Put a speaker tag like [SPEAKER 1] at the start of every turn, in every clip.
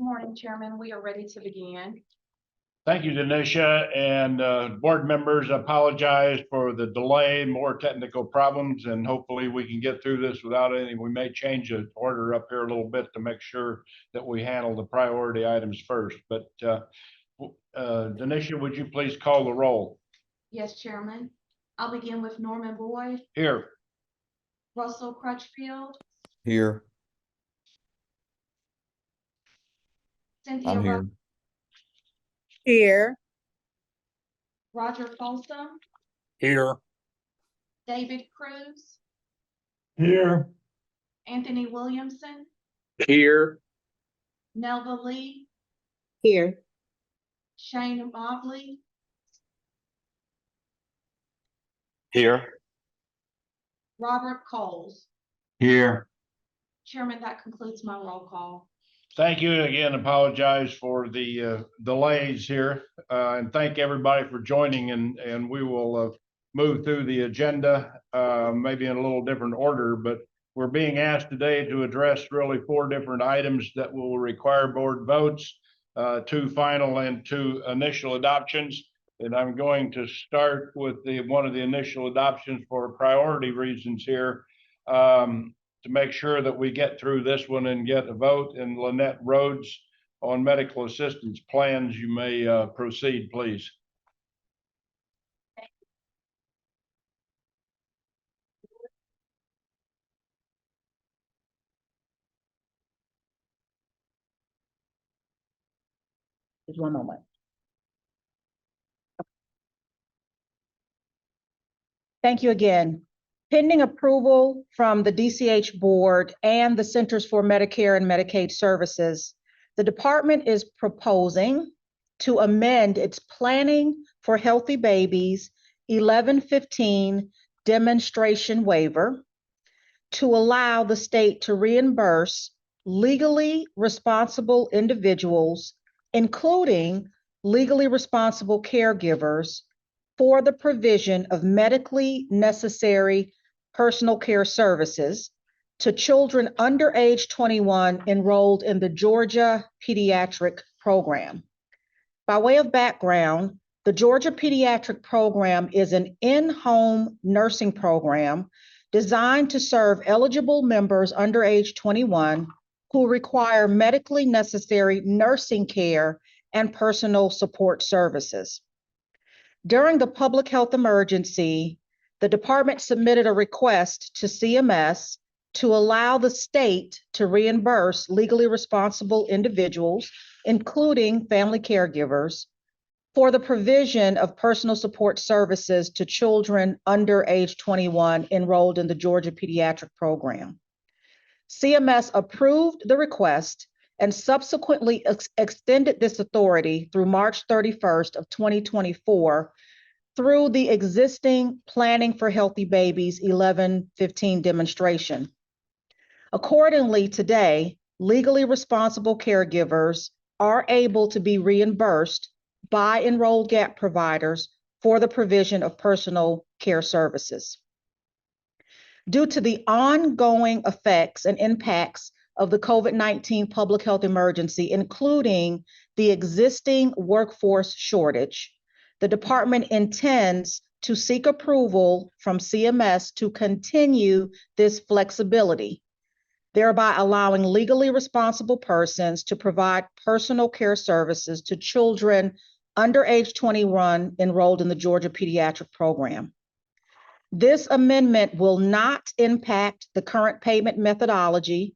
[SPEAKER 1] Good morning, Chairman. We are ready to begin.
[SPEAKER 2] Thank you, Denisha, and board members. I apologize for the delay, more technical problems, and hopefully we can get through this without any. We may change the order up here a little bit to make sure that we handle the priority items first. But Denisha, would you please call the roll?
[SPEAKER 1] Yes, Chairman. I'll begin with Norman Boyd.
[SPEAKER 2] Here.
[SPEAKER 1] Russell Crutchfield.
[SPEAKER 3] Here.
[SPEAKER 1] Cynthia
[SPEAKER 3] I'm here.
[SPEAKER 4] Here.
[SPEAKER 1] Roger Folsom.
[SPEAKER 3] Here.
[SPEAKER 1] David Cruz.
[SPEAKER 3] Here.
[SPEAKER 1] Anthony Williamson.
[SPEAKER 3] Here.
[SPEAKER 1] Nelva Lee.
[SPEAKER 4] Here.
[SPEAKER 1] Shane Mobley.
[SPEAKER 3] Here.
[SPEAKER 1] Robert Coles.
[SPEAKER 3] Here.
[SPEAKER 1] Chairman, that concludes my roll call.
[SPEAKER 2] Thank you again. Apologize for the delays here, and thank everybody for joining. And we will move through the agenda, maybe in a little different order. But we're being asked today to address really 4 different items that will require board votes, 2 final and 2 initial adoptions. And I'm going to start with one of the initial adoptions for priority reasons here. To make sure that we get through this one and get a vote. And Lynette Rhodes on medical assistance plans, you may proceed, please.
[SPEAKER 4] Just one moment. Thank you again. Pending approval from the DCH board and the Centers for Medicare and Medicaid Services, the department is proposing to amend its Planning for Healthy Babies 1115 demonstration waiver to allow the state to reimburse legally responsible individuals, including legally responsible caregivers, for the provision of medically necessary personal care services to children under age 21 enrolled in the Georgia Pediatric Program. By way of background, the Georgia Pediatric Program is an in-home nursing program designed to serve eligible members under age 21 who require medically necessary nursing care and personal support services. During the public health emergency, the department submitted a request to CMS to allow the state to reimburse legally responsible individuals, including family caregivers, for the provision of personal support services to children under age 21 enrolled in the Georgia Pediatric Program. CMS approved the request and subsequently extended this authority through March 31st of 2024 through the existing Planning for Healthy Babies 1115 demonstration. Accordingly, today, legally responsible caregivers are able to be reimbursed by enrolled GAP providers for the provision of personal care services. Due to the ongoing effects and impacts of the COVID-19 public health emergency, including the existing workforce shortage, the department intends to seek approval from CMS to continue this flexibility, thereby allowing legally responsible persons to provide personal care services to children under age 21 enrolled in the Georgia Pediatric Program. This amendment will not impact the current payment methodology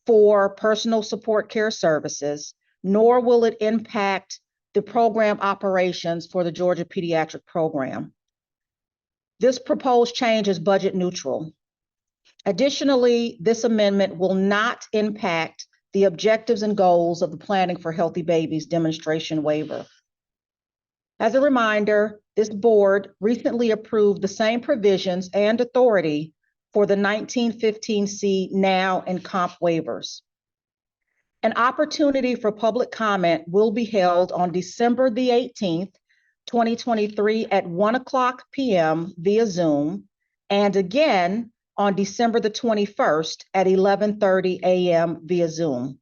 [SPEAKER 4] for personal support care services, nor will it impact the program operations for the Georgia Pediatric Program. This proposed change is budget neutral. Additionally, this amendment will not impact the objectives and goals of the Planning for Healthy Babies demonstration waiver. As a reminder, this board recently approved the same provisions and authority for the 1915C NOW and COMP waivers. An opportunity for public comment will be held on December the 18th, 2023 at 1:00 p.m. via Zoom, and again on December the 21st at 11:30 a.m. via Zoom.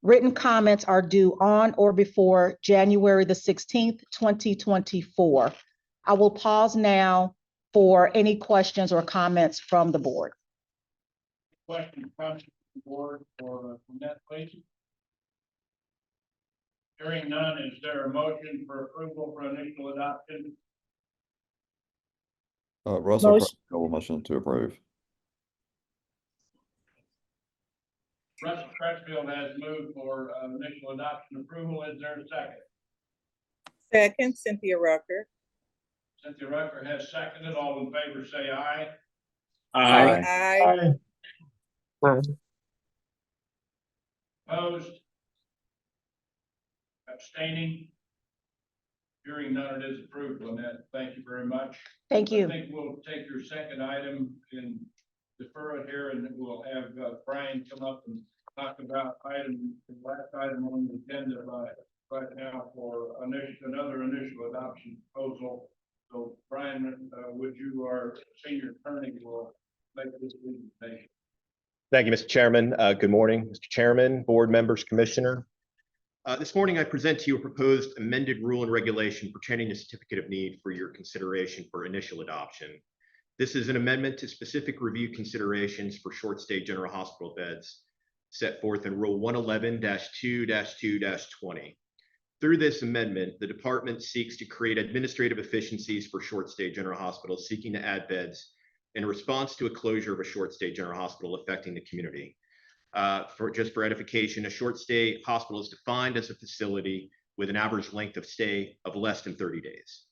[SPEAKER 4] Written comments are due on or before January the 16th, 2024. I will pause now for any questions or comments from the board.
[SPEAKER 2] Question from the board for that, please. Hearing none, is there a motion for approval for initial adoption?
[SPEAKER 5] Russell
[SPEAKER 6] Motion.
[SPEAKER 5] Crutchfield, motion to approve.
[SPEAKER 2] Russell Crutchfield has moved for initial adoption approval. Is there a second?
[SPEAKER 6] Second, Cynthia Rucker.
[SPEAKER 2] Cynthia Rucker has seconded. All in favor say aye.
[SPEAKER 6] Aye.
[SPEAKER 2] Opposed? Abstaining? Hearing none, it is approved, Lynette. Thank you very much.
[SPEAKER 4] Thank
[SPEAKER 2] I
[SPEAKER 4] you.
[SPEAKER 2] think we'll take your second item and defer it here, and we'll have Brian come up and talk about the last item on the agenda right now for another initial adoption proposal. So Brian, would you, our senior attorney, will make this presentation.
[SPEAKER 3] Thank you, Mr. Chairman. Good morning, Mr. Chairman, board members, commissioner. This morning, I present to you a proposed amended rule and regulation pertaining to certificate of need for your consideration for initial adoption. This is an amendment to specific review considerations for short-stay general hospital beds set forth in Rule 111-2-2-20. Through this amendment, the department seeks to create administrative efficiencies for short-stay general hospitals seeking to add beds in response to a closure of a short-stay general hospital affecting the community. For edification, a short-stay hospital is defined as a facility with an average length of stay of less than 30 days.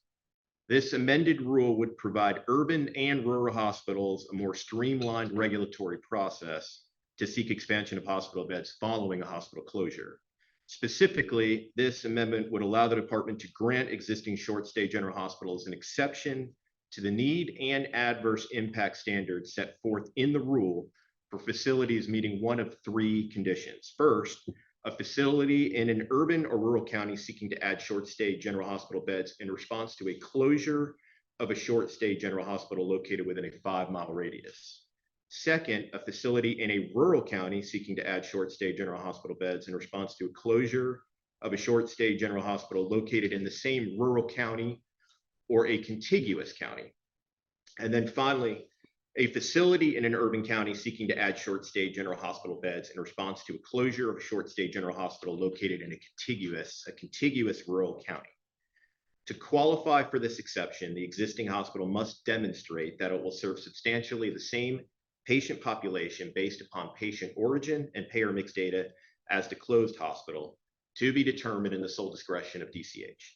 [SPEAKER 3] This amended rule would provide urban and rural hospitals a more streamlined regulatory process to seek expansion of hospital beds following a hospital closure. Specifically, this amendment would allow the department to grant existing short-stay general hospitals an exception to the need and adverse impact standards set forth in the rule for facilities meeting one of three conditions. First, a facility in an urban or rural county seeking to add short-stay general hospital beds in response to a closure of a short-stay general hospital located within a 5-mile radius. Second, a facility in a rural county seeking to add short-stay general hospital beds in response to a closure of a short-stay general hospital located in the same rural county or a contiguous county. And then finally, a facility in an urban county seeking to add short-stay general hospital beds in response to a closure of a short-stay general hospital located in a contiguous rural county. To qualify for this exception, the existing hospital must demonstrate that it will serve substantially the same patient population based upon patient origin and payer mix data as the closed hospital, to be determined in the sole discretion of DCH.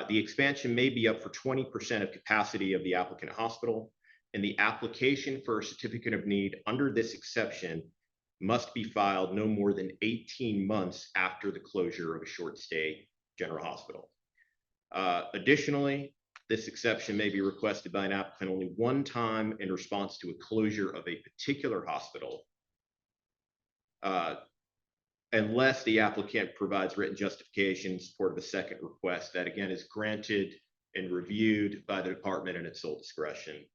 [SPEAKER 3] The expansion may be up for 20% of capacity of the applicant hospital, and the application for a certificate of need under this exception must be filed no more than 18 months after the closure of a short-stay general hospital. Additionally, this exception may be requested by an applicant only one time in response to a closure of a particular hospital, unless the applicant provides written justification in support of a second request that again is granted and reviewed by the department in its sole discretion,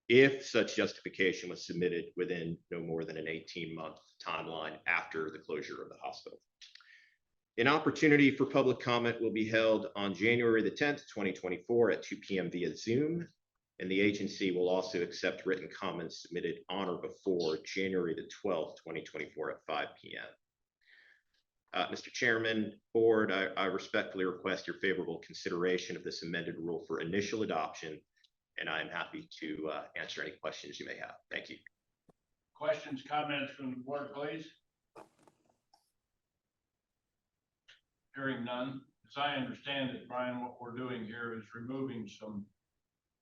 [SPEAKER 3] if such justification was submitted within no more than an 18-month timeline after the closure of the hospital. An opportunity for public comment will be held on January the 10th, 2024 at 2 p.m. via Zoom, and the agency will also accept written comments submitted on or before January the 12th, 2024 at 5 p.m. Mr. Chairman, board, I respectfully request your favorable consideration of this amended rule for initial adoption, and I am happy to answer any questions you may have. Thank you.
[SPEAKER 2] Questions, comments from the board, please? Hearing none. As I understand it, Brian, what we're doing here is removing some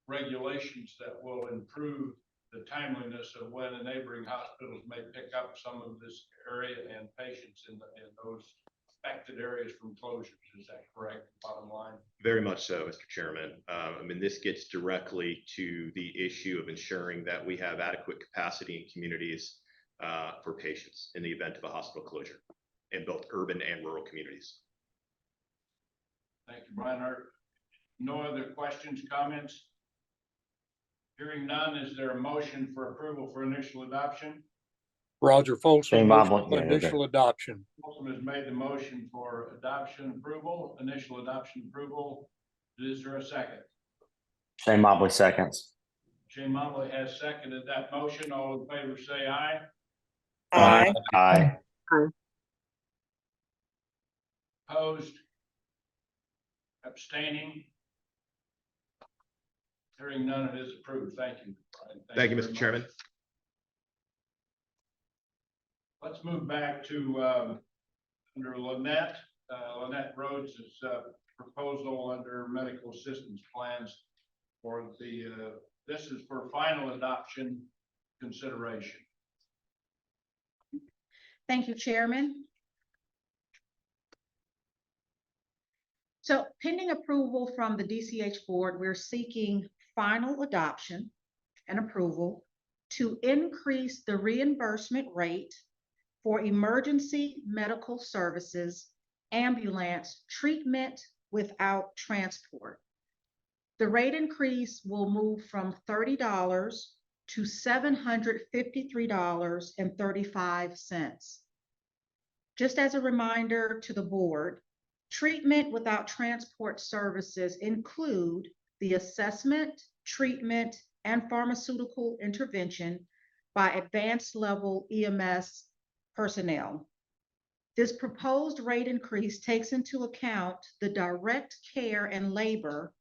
[SPEAKER 2] regulations that will improve the timeliness of when the neighboring hospitals may pick up some of this area and patients in those affected areas from closures. Is that correct, bottom line?
[SPEAKER 3] Very much so, Mr. Chairman. I mean, this gets directly to the issue of ensuring that we have adequate capacity in communities for patients in the event of a hospital closure in both urban and rural communities.
[SPEAKER 2] Thank you, Brian. No other questions, comments? Hearing none, is there a motion for approval for initial adoption?
[SPEAKER 7] Roger Folsom,
[SPEAKER 8] Shane
[SPEAKER 7] motion
[SPEAKER 8] Mobley,
[SPEAKER 7] for
[SPEAKER 8] yeah, okay.
[SPEAKER 7] initial adoption.
[SPEAKER 2] Folsom has made the motion for adoption approval, initial adoption approval. Is there a second?
[SPEAKER 8] Shane Mobley seconds.
[SPEAKER 2] Shane Mobley has seconded that motion. All in favor, say aye.
[SPEAKER 6] Aye.
[SPEAKER 8] Aye.
[SPEAKER 2] Opposed? Abstaining? Hearing none, it is approved. Thank you. Brian.
[SPEAKER 3] Thank you,
[SPEAKER 2] very
[SPEAKER 3] Mr.
[SPEAKER 2] much.
[SPEAKER 3] Chairman.
[SPEAKER 2] Let's move back to, under Lynette. Lynette Rhodes' proposal under medical assistance plans for the, this is for final adoption consideration.
[SPEAKER 4] Thank you, Chairman. So pending approval from the DCH board, we're seeking final adoption and approval to increase the reimbursement rate for emergency medical services, ambulance treatment without transport. The rate increase will move from $30 to $753.35. Just as a reminder to the board, treatment without transport services include the assessment, treatment, and pharmaceutical intervention by advanced level EMS personnel. This proposed rate increase takes into account the direct care and labor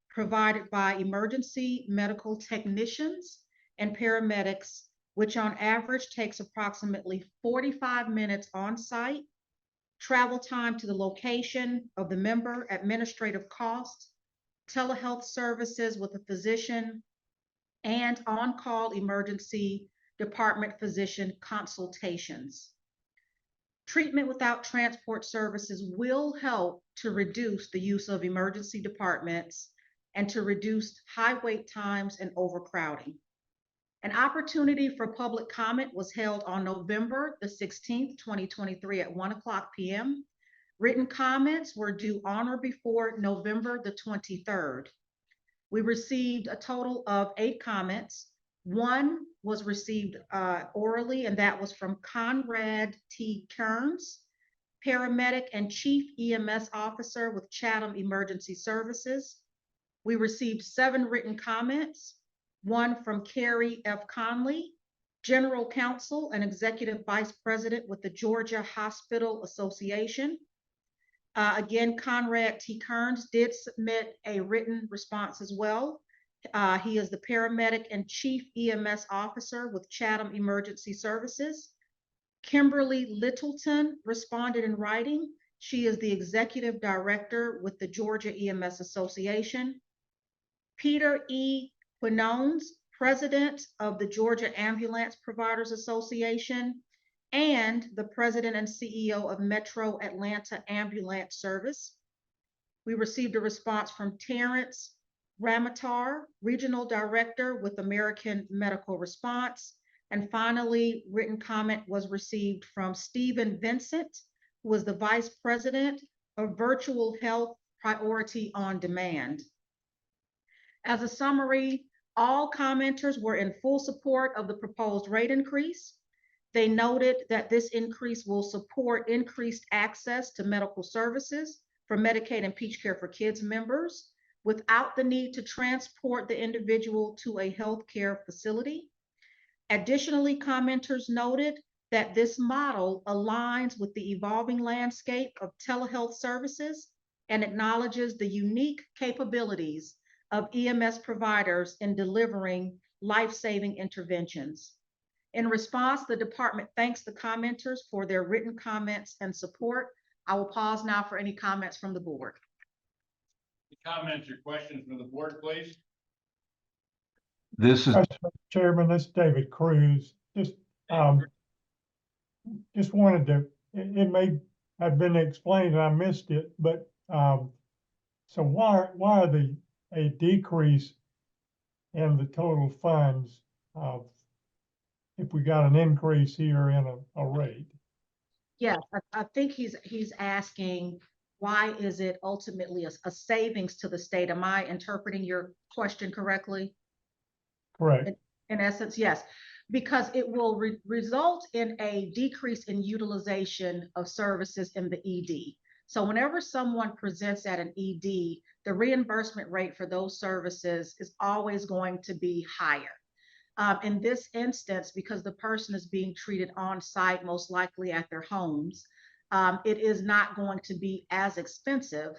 [SPEAKER 4] provided by emergency medical technicians and paramedics, which on average takes approximately 45 minutes on site, travel time to the location of the member, administrative costs, telehealth services with a physician, and on-call emergency department physician consultations. Treatment without transport services will help to reduce the use of emergency departments and to reduce high wait times and overcrowding. An opportunity for public comment was held on November the 16th, 2023 at 1:00 p.m. Written comments were due on or before November the 23rd. We received a total of 8 comments. One was received orally, and that was from Conrad T. Kearns, paramedic and chief EMS officer with Chatham Emergency Services. We received 7 written comments, one from Carrie F. Conley, general counsel and executive vice president with the Georgia Hospital Association. Again, Conrad T. Kearns did submit a written response as well. He is the paramedic and chief EMS officer with Chatham Emergency Services. Kimberly Littleton responded in writing. She is the executive director with the Georgia EMS Association. Peter E. Quinones, president of the Georgia Ambulance Providers Association, and the president and CEO of Metro Atlanta Ambulance Service. We received a response from Terrence Ramatar, regional director with American Medical Response. And finally, written comment was received from Stephen Vincent, who was the vice president of Virtual Health Priority on Demand. As a summary, all commenters were in full support of the proposed rate increase. They noted that this increase will support increased access to medical services for Medicaid and Peach Care for Kids members without the need to transport the individual to a healthcare facility. Additionally, commenters noted that this model aligns with the evolving landscape of telehealth services and acknowledges the unique capabilities of EMS providers in delivering life-saving interventions. In response, the department thanks the commenters for their written comments and support. I will pause now for any comments from the board.
[SPEAKER 2] Any comments or questions from the board, please?
[SPEAKER 9] This is,
[SPEAKER 10] Mr. Chairman, this is David Cruz. Just wanted to, it may have been explained and I missed it, but so why are a decrease in the total funds if we got an increase here in a rate?
[SPEAKER 4] Yes, I think he's asking, why is it ultimately a savings to the state? Am I interpreting your question correctly?
[SPEAKER 10] Correct.
[SPEAKER 4] In essence, yes. because it will result in a decrease in utilization of services in the ED. So whenever someone presents at an ED, the reimbursement rate for those services is always going to be higher. In this instance, because the person is being treated on site, most likely at their homes, it is not going to be as expensive.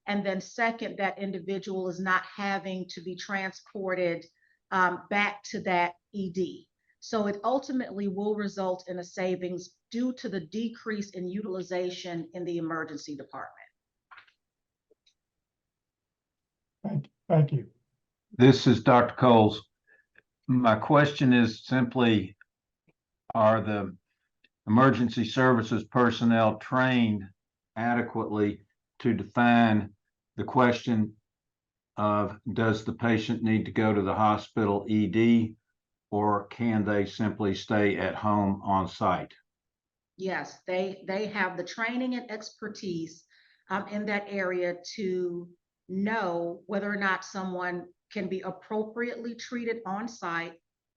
[SPEAKER 4] And then second, that individual is not having to be transported back to that ED. So it ultimately will result in a savings due to the decrease in utilization in the emergency department.
[SPEAKER 10] Thank you.
[SPEAKER 7] This is Dr. Coles. My question is simply, are the emergency services personnel trained adequately to define the question of, does the patient need to go to the hospital ED, or can they simply stay at home on site?
[SPEAKER 4] Yes, they have the training and expertise in that area to know whether or not someone can be appropriately treated on site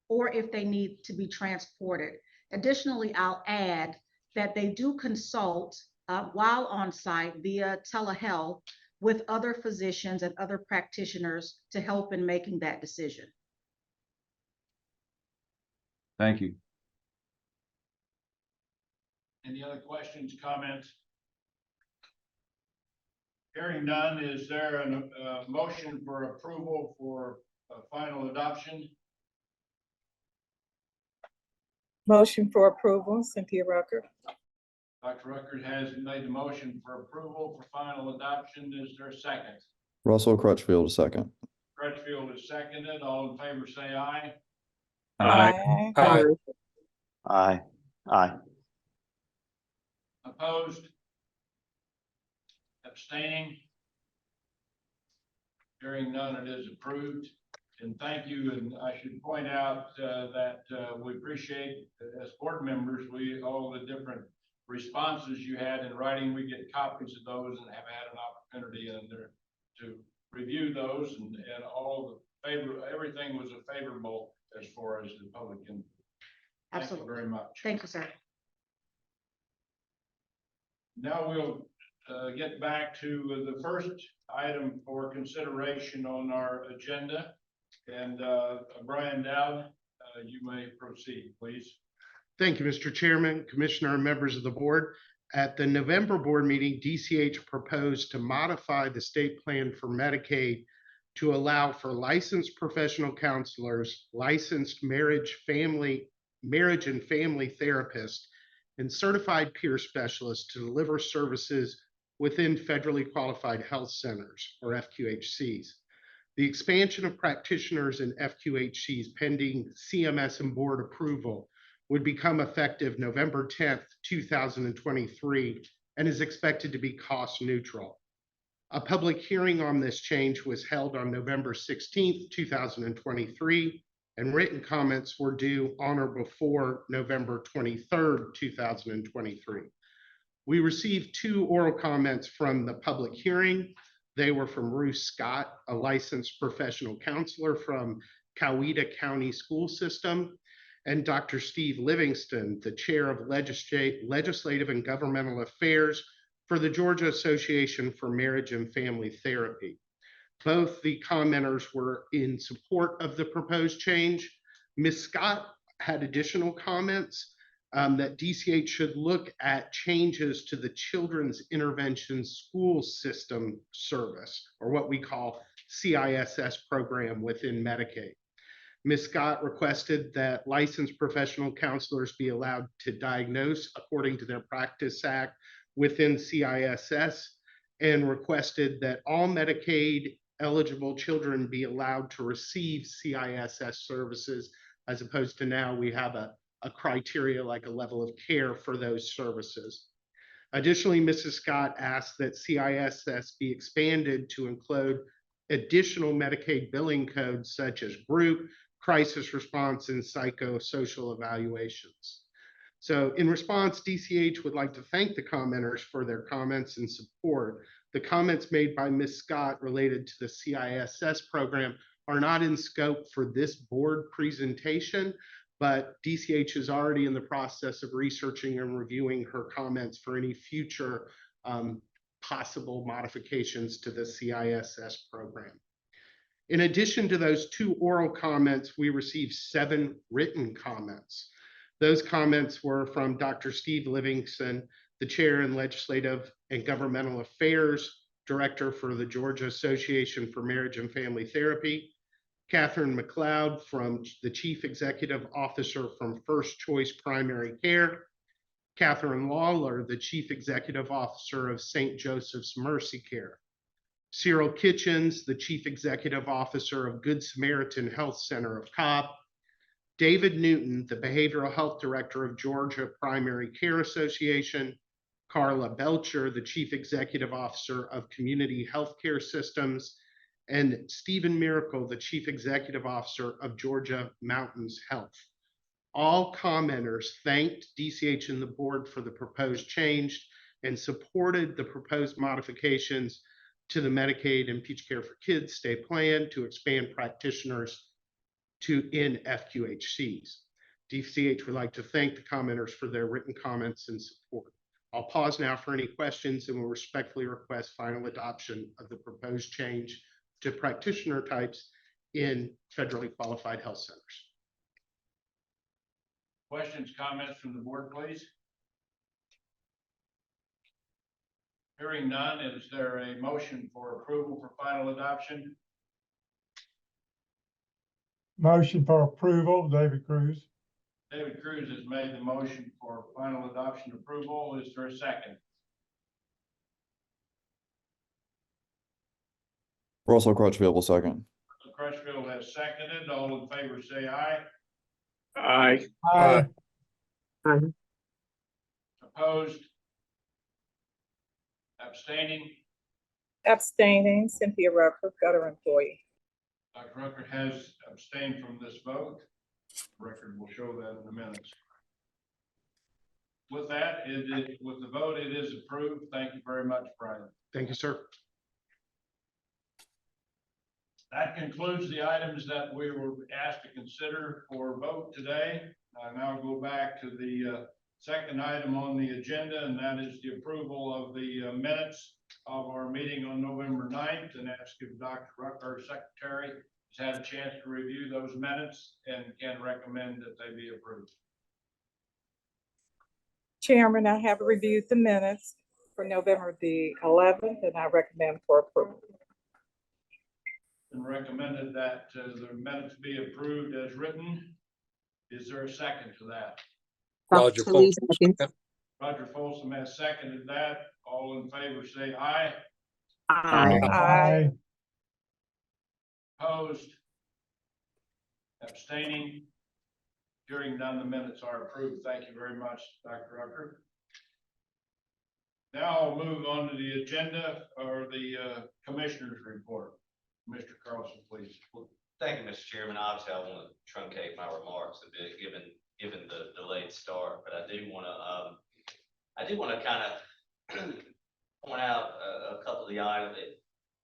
[SPEAKER 4] or if they need to be transported. Additionally, I'll add that they do consult while on site via telehealth with other physicians and other practitioners to help in making that decision.
[SPEAKER 7] Thank you.
[SPEAKER 2] Any other questions, comments? Hearing none, is there a motion for approval for final adoption?
[SPEAKER 6] Motion for approval, Cynthia Rucker.
[SPEAKER 2] Dr. Rucker has made the motion for approval for final adoption. Is there a second?
[SPEAKER 5] Russell Crutchfield, second.
[SPEAKER 2] Crutchfield is seconded. All in favor, say aye.
[SPEAKER 6] Aye.
[SPEAKER 8] Aye. Aye.
[SPEAKER 2] Opposed? Abstaining? Hearing none, it is approved. And thank you. And I should point out that we appreciate, as board members, all the different responses you had in writing. We get copies of those and have had an opportunity to review those, and all the everything was a favorable as far as the public input. Thank you very much.
[SPEAKER 4] Thank you, sir.
[SPEAKER 2] Now we'll get back to the first item for consideration on our agenda. And Brian Dowd, you may proceed, please.
[SPEAKER 9] Thank you, Mr. Chairman, Commissioner, and members of the board. At the November board meeting, DCH proposed to modify the state plan for Medicaid to allow for licensed professional counselors, licensed marriage and family therapists, and certified peer specialists to deliver services within federally qualified health centers, or FQHCs. The expansion of practitioners in FQHCs pending CMS and board approval would become effective November 10th, 2023, and is expected to be cost neutral. A public hearing on this change was held on November 16th, 2023, and written comments were due on or before November 23rd, 2023. We received 2 oral comments from the public hearing. They were from Ruth Scott, a licensed professional counselor from Coweta County School System, and Dr. Steve Livingston, the chair of Legislative and Governmental Affairs for the Georgia Association for Marriage and Family Therapy. Both the commenters were in support of the proposed change. Ms. Scott had additional comments that DCH should look at changes to the Children's Intervention School System service, or what we call CISS program within Medicaid. Ms. Scott requested that licensed professional counselors be allowed to diagnose according to their Practice Act within CISS, and requested that all Medicaid eligible children be allowed to receive CISS services, as opposed to now we have a criteria like a level of care for those services. Additionally, Mrs. Scott asked that CISS be expanded to include additional Medicaid billing codes such as group, crisis response, and psychosocial evaluations. So in response, DCH would like to thank the commenters for their comments and support. The comments made by Ms. Scott related to the CISS program are not in scope for this board presentation, but DCH is already in the process of researching and reviewing her comments for any future possible modifications to the CISS program. In addition to those 2 oral comments, we received 7 written comments. Those comments were from Dr. Steve Livingston, the Chair in Legislative and Governmental Affairs, Director for the Georgia Association for Marriage and Family Therapy, Catherine McLeod from the Chief Executive Officer from First Choice Primary Care, Catherine Lawler, the Chief Executive Officer of St. Joseph's Mercy Care, Cyril Kitchens, the Chief Executive Officer of Good Samaritan Health Center of Cobb, David Newton, the Behavioral Health Director of Georgia Primary Care Association, Carla Belcher, the Chief Executive Officer of Community Healthcare Systems, and Stephen Miracle, the Chief Executive Officer of Georgia Mountains Health. All commenters thanked DCH and the board for the proposed change and supported the proposed modifications to the Medicaid and Peach Care for Kids state plan to expand practitioners in FQHCs. DCH would like to thank the commenters for their written comments and support. I'll pause now for any questions and will respectfully request final adoption of the proposed change to practitioner types in federally qualified health centers.
[SPEAKER 2] Questions, comments from the board, please? Hearing none, is there a motion for approval for final adoption?
[SPEAKER 10] Motion for approval, David Cruz.
[SPEAKER 2] David Cruz has made the motion for final adoption approval. Is there a second?
[SPEAKER 5] Russell Crutchfield will second.
[SPEAKER 2] Crutchfield has seconded. All in favor say aye.
[SPEAKER 9] Aye.
[SPEAKER 10] Aye.
[SPEAKER 2] Opposed? Abstaining?
[SPEAKER 6] Abstaining, Cynthia Rucker, gutter employee.
[SPEAKER 2] Dr. Rucker has abstained from this vote. The record will show that in the minutes. With that, with the vote, it is approved. Thank you very much, Brian.
[SPEAKER 9] Thank you, sir.
[SPEAKER 2] That concludes the items that we were asked to consider for vote today. I now go back to the second item on the agenda, and that is the approval of the minutes of our meeting on November 9th, and ask if Dr. Rucker, our secretary, has had a chance to review those minutes and can recommend that they be approved.
[SPEAKER 6] Chairman, I have reviewed the minutes for November the 11th, and I recommend for approval.
[SPEAKER 2] And recommended that the minutes be approved as written. Is there a second to that?
[SPEAKER 11] Roger Folsom.
[SPEAKER 2] Roger Folsom has seconded that. All in favor say aye.
[SPEAKER 6] Aye.
[SPEAKER 2] Opposed? Abstaining? Hearing none, the minutes are approved. Thank you very much, Dr. Rucker. Now I'll move on to the agenda or the commissioner's report. Mr. Carlson, please.
[SPEAKER 12] Thank you, Mr. Chairman. Obviously, I want to truncate my remarks a bit, given the delayed start, but I do want to kind of point out a couple of the items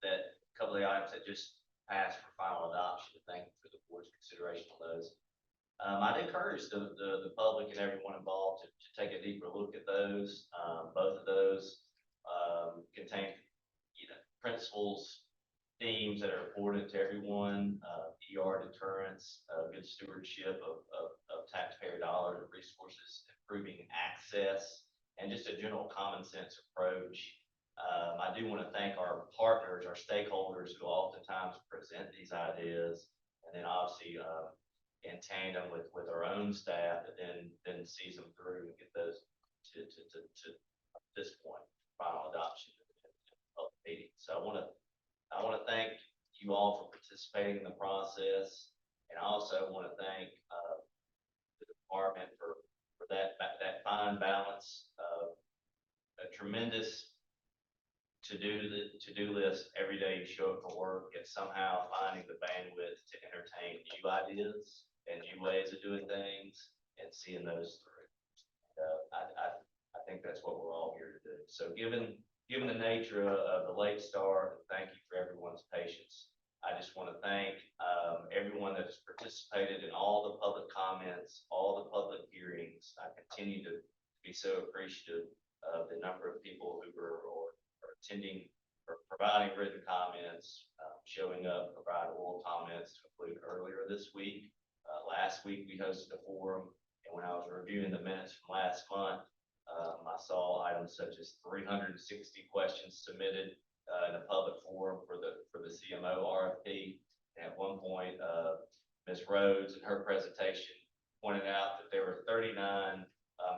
[SPEAKER 12] that just passed for final adoption. Thank you for the board's consideration on those. I'd encourage the public and everyone involved to take a deeper look at those. Both of those contain, principles, themes that are important to everyone: ER deterrence, good stewardship of taxpayer dollars and resources, improving access, and just a general common sense approach. I do want to thank our partners, our stakeholders, who oftentimes present these ideas, and then obviously in tandem with our own staff, that then sees them through and get those to this point, final adoption of the meeting. So I want to thank you all for participating in the process, and I also want to thank the department for that fine balance of a tremendous to-do list every day you show up for work, and somehow finding the bandwidth to entertain new ideas and new ways of doing things and seeing those through. I think that's what we're all here to do. So given the nature of the late start, thank you for everyone's patience I just want to thank everyone that has participated in all the public comments, all the public hearings. I continue to be so appreciative of the number of people who are attending or providing written comments, showing up, provide oral comments to include earlier this week. Last week we hosted a forum, and when I was reviewing the minutes from last month, I saw items such as 360 questions submitted in a public forum for the CMO RFP. And at one point, Ms. Rhodes in her presentation pointed out that there were 39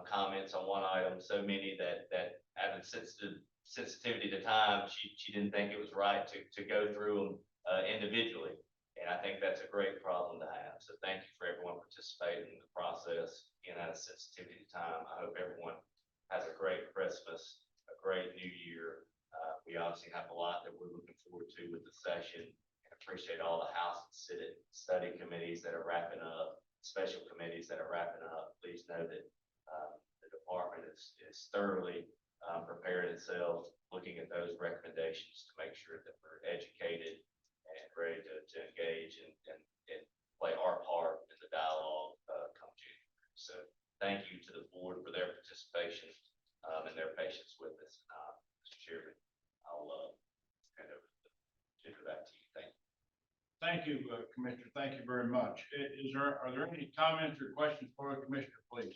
[SPEAKER 12] comments on one item, so many that added sensitivity to time, she didn't think it was right to go through them individually. And I think that's a great problem to have. So thank you for everyone participating in the process and out of sensitivity to time. I hope everyone has a great Christmas, a great new year. We obviously have a lot that we're looking forward to with the session, and appreciate all the House and Senate study committees that are wrapping up, special committees that are wrapping up. Please know that the department is thoroughly prepared itself, looking at those recommendations to make sure that we're educated and ready to engage and play our part in the dialogue come January. So thank you to the board for their participation and their patience with us. Mr. Chairman, I'll hand over the back to you. Thank you.
[SPEAKER 2] Thank you, Commissioner. Thank you very much. Are there any comments or questions for the Commissioner, please?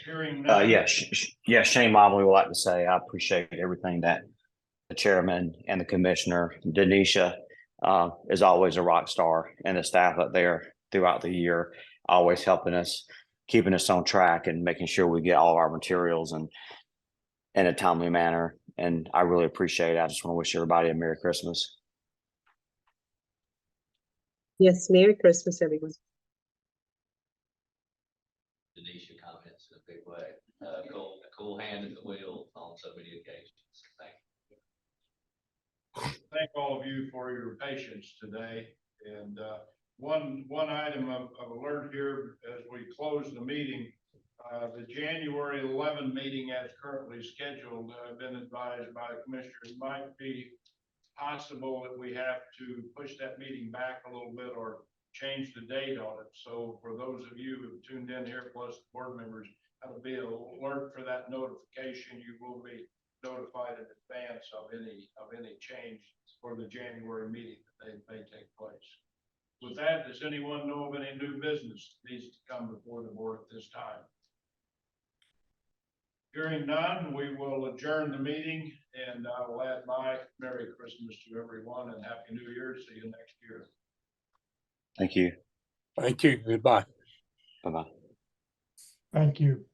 [SPEAKER 2] Hearing none.
[SPEAKER 8] Yes, Shane Mobley would like to say, I appreciate everything that the chairman and the commissioner, Denisha, is always a rock star, and the staff up there throughout the year, always helping us, keeping us on track and making sure we get all of our materials and in a timely manner. And I really appreciate it. I just want to wish everybody a Merry Christmas.
[SPEAKER 11] Yes, Merry Christmas, everyone.
[SPEAKER 12] Denisha comments in a big way. A cool hand at the wheel on so many occasions. Thank you.
[SPEAKER 2] Thank all of you for your patience today. And one item of alert here as we close the meeting, the January 11 meeting as currently scheduled, I've been advised by the commissioner, it might be possible that we have to push that meeting back a little bit or change the date on it. So for those of you who tuned in here, plus the board members, that'll be an alert for that notification. You will be notified in advance of any change for the January meeting that may take place. With that, does anyone know of any new business that needs to come before the board at this time? Hearing none, we will adjourn the meeting, and I will add my Merry Christmas to everyone and Happy New Year. See you next year.
[SPEAKER 8] Thank you.
[SPEAKER 13] Thank you. Goodbye.
[SPEAKER 8] Bye-bye.
[SPEAKER 10] Thank you.